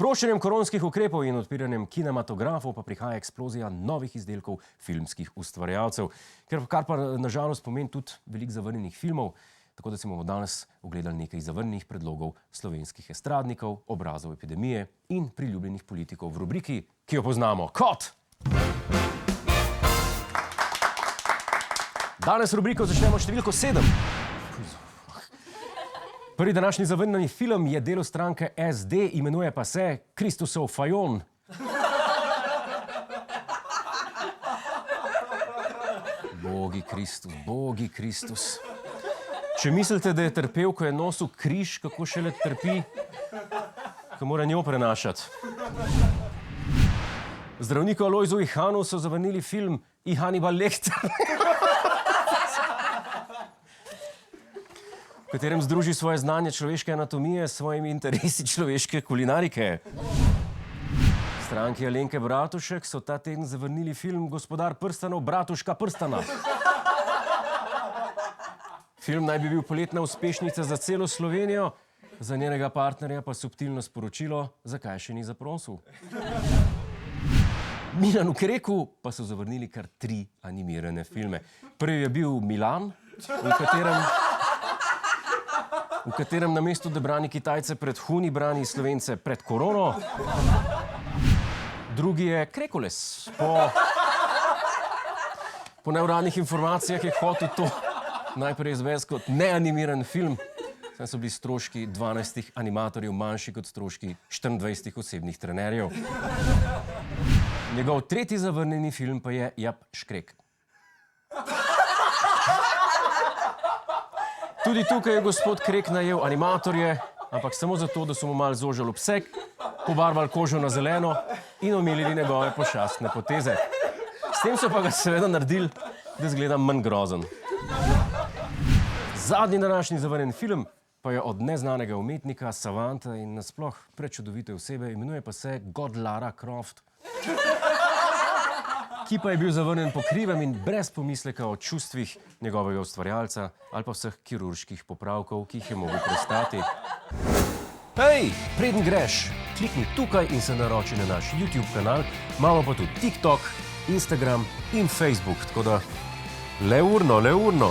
sproščanjem koronskih ukrepov in odpiranjem kinematografov pa prihaja eksplozija novih izdelkov filmskih ustvarjalcev, kar pa nažalost pomeni tudi veliko zavrnjenih filmov, tako da si bomo danes ogledali nekaj zavrnjenih predlogov slovenskih estradnikov, obrazov epidemije in priljubljenih politikov v rubriki, ki jo poznamo kot... Danes rubriko začnemo številko 7. Prvi današnji zavrnjeni film je delo stranke SD, imenuje pa se Kristusov fajon. Bogi Kristus. Če mislite, da je trpel, ko je nosil križ, kako šele trpi, ko mora njo prenašati. Zdravniku Alojzu Ihanu so zavrnili film I Hannibal Lecter, v katerem združi svoje znanje človeške anatomije s svojimi interesi človeške kulinarike. Stranki Alenke Bratušek so ta teden zavrnili film Gospodar prstanov Bratuška prstana. Film naj bi bil poletna uspešnica za celo Slovenijo, za njenega partnerja pa subtilno sporočilo, zakaj še ni zaprosil. Milanu Kreku pa so zavrnili kar 3 animirane filme. Prvi je bil Milan, v katerem namesto, da brani Kitajce pred huni, brani Slovence pred korono. Drugi je Krekules. Po neuradnih informacijah je hotel to najprej izvesti kot neanimiran film, saj so bili stroški 12 animatorjev manjši kot stroški 24 osebnih trenerjev. Njegov tretji zavrnjeni film pa je Jap Škrek. Tudi tukaj je gospod Krek najel animatorje, ampak samo zato, da so mu malo zožali obseg, pobarvali kožo na zeleno in omilili njegove pošastne poteze. S tem so pa ga seveda naredili, da izgleda manj grozen. Zadnji današnji zavrnjen film pa je od neznanega umetnika, savanta in nasploh prečudovite osebe, imenuje pa se God Lara Croft, ki pa je bil zavrnjen po krivem in brez pomisleka o čustvih njegovega ustvarjalca ali pa vseh kirurških popravkov, ki jih je mogel prestati. Hej, preden greš, klikni tukaj in se naroči na naš YouTube kanal, imamo pa tudi TikTok, Instagram in Facebook, tako da le urno.